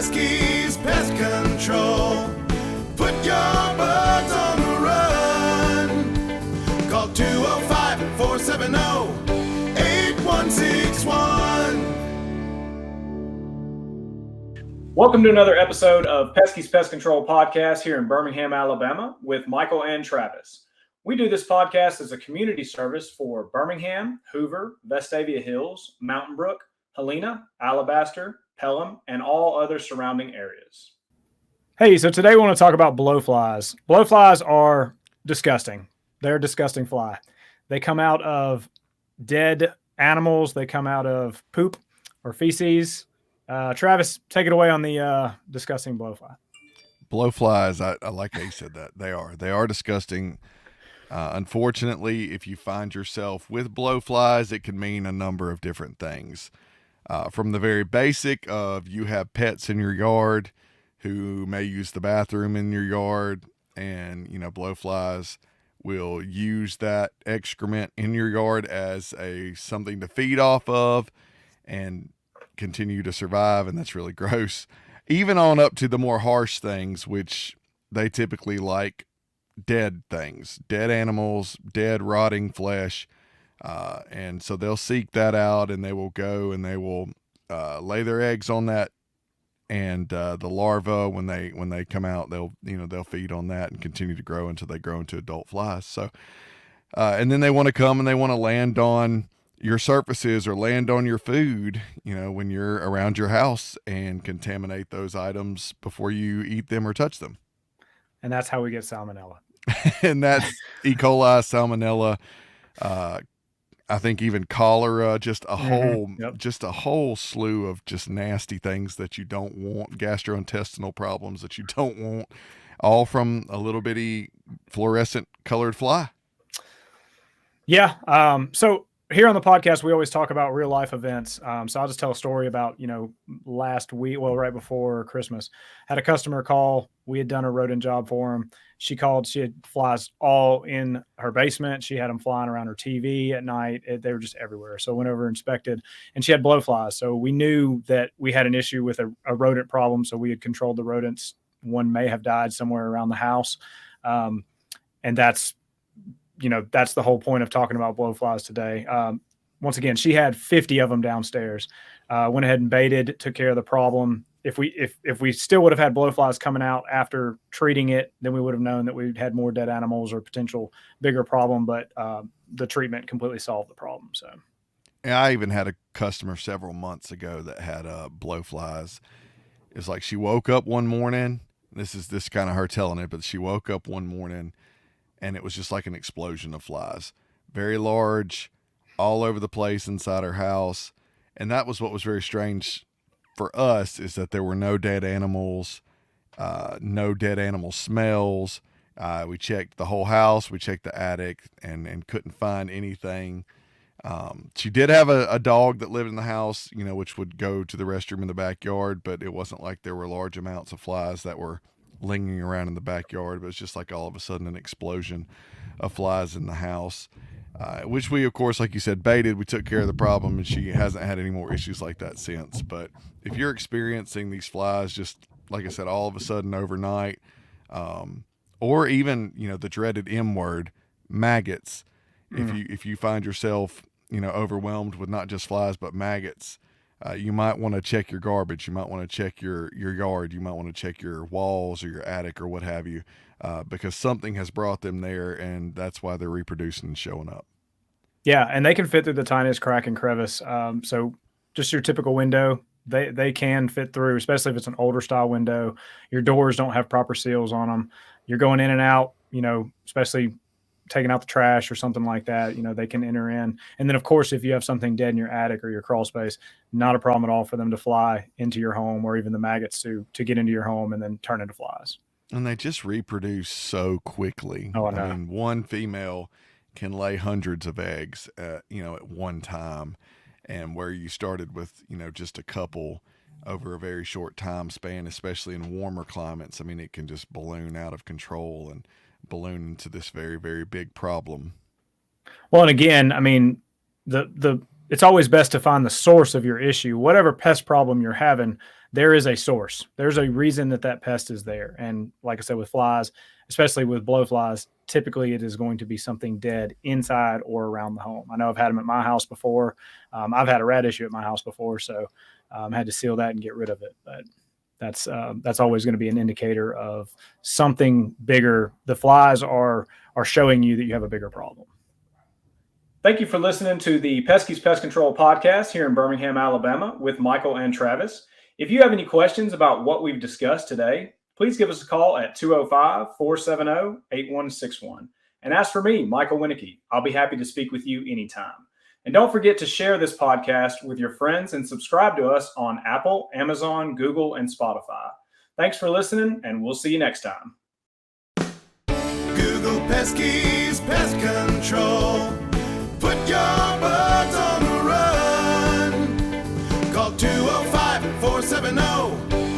Peskies Pest Control. Put your bugs on the run. Call 205-470-8161. Welcome to another episode of Peskies Pest Control podcast here in Birmingham, Alabama with Michael and Travis. We do this podcast as a community service for Birmingham, Hoover, Vestavia Hills, Mountain Brook, Helena, Alabaster, Pelham, and all other surrounding areas. Hey, so today we want to talk about blowflies. Blowflies are disgusting. They're a disgusting fly. They come out of dead animals. They come out of poop or feces. Travis, take it away on the disgusting blowfly. Blowflies, I like how you said that. They are disgusting. Unfortunately, if you find yourself with blowflies, it can mean a number of different things. From the very basic of you have pets in your yard who may use the bathroom in your yard, and blowflies will use that excrement in your yard as something to feed off of and continue to survive, and that's really gross. Even on up to the more harsh things, which they typically like dead things, dead animals, dead rotting flesh, and so they'll seek that out, and they will go and they will lay their eggs on that, and the larva, when they come out, they'll feed on that and continue to grow until they grow into adult flies. So and then they want to come and they want to land on your surfaces or land on your food, when you're around your house, and contaminate those items before you eat them or touch them. And that's how we get salmonella. And that's E. coli, salmonella, I think even cholera, just a whole slew of just nasty things that you don't want, gastrointestinal problems that you don't want, all from a little bitty fluorescent colored fly. Yeah. So here on the podcast, we always talk about real life events. So I'll just tell a story about, last week, right before Christmas, had a customer call. We had done a rodent job for him. She called, she had flies all in her basement. She had them flying around her TV at night. They were just everywhere. So went over, inspected, and she had blowflies. So we knew that we had an issue with a rodent problem. So we had controlled the rodents. One may have died somewhere around the house. And that's the whole point of talking about blowflies today. Once again, she had 50 of them downstairs. Went ahead and baited, took care of the problem. If we still would have had blowflies coming out after treating it, then we would have known that we'd had more dead animals or potential bigger problem. But the treatment completely solved the problem. So, and I even had a customer several months ago that had blowflies. It's like she woke up one morning. This kind of her telling it, but she woke up one morning, and it was just like an explosion of flies, very large, all over the place inside her house. And that was what was very strange for us, is that there were no dead animals, no dead animal smells. We checked the whole house, we checked the attic, and couldn't find anything. She did have a dog that lived in the house, which would go to the restroom in the backyard, but it wasn't like there were large amounts of flies that were lingering around in the backyard. But it's just like all of a sudden an explosion of flies in the house, which we, of course, like you said, baited. We took care of the problem, and she hasn't had any more issues like that since. But if you're experiencing these flies, just like I said, all of a sudden overnight, or even, the dreaded M word, maggots, if you find yourself, overwhelmed with not just flies, but maggots, you might want to check your garbage. You might want to check your yard. You might want to check your walls or your attic or what have you, because something has brought them there, and that's why they're reproducing and showing up. Yeah, and they can fit through the tiniest crack and crevice. So just your typical window, they can fit through, especially if it's an older style window. Your doors don't have proper seals on them. You're going in and out, especially taking out the trash or something like that, they can enter in. And then, of course, if you have something dead in your attic or your crawl space, not a problem at all for them to fly into your home, or even the maggots to get into your home and then turn into flies. And they just reproduce so quickly. Oh, I know. I mean, one female can lay hundreds of eggs, at one time. And where you started with, just a couple, over a very short time span, especially in warmer climates, I mean, it can just balloon out of control and balloon into this very, very big problem. Well, and again, I mean, the it's always best to find the source of your issue. Whatever pest problem you're having, there is a source. There's a reason that pest is there. And like I said, with flies, especially with blowflies, typically it is going to be something dead inside or around the home. I know I've had them at my house before. I've had a rat issue at my house before, so had to seal that and get rid of it. But that's always going to be an indicator of something bigger. The flies are showing you that you have a bigger problem. Thank you for listening to the Peskies Pest Control podcast here in Birmingham, Alabama with Michael and Travis. If you have any questions about what we've discussed today, please give us a call at 205-470-8161 and ask for me, Michael Wienecke. I'll be happy to speak with you anytime. And don't forget to share this podcast with your friends and subscribe to us on Apple, Amazon, Google, and Spotify. Thanks for listening, and we'll see you next time. Google Peskies Pest Control. Put your bugs on the run. Call 205-470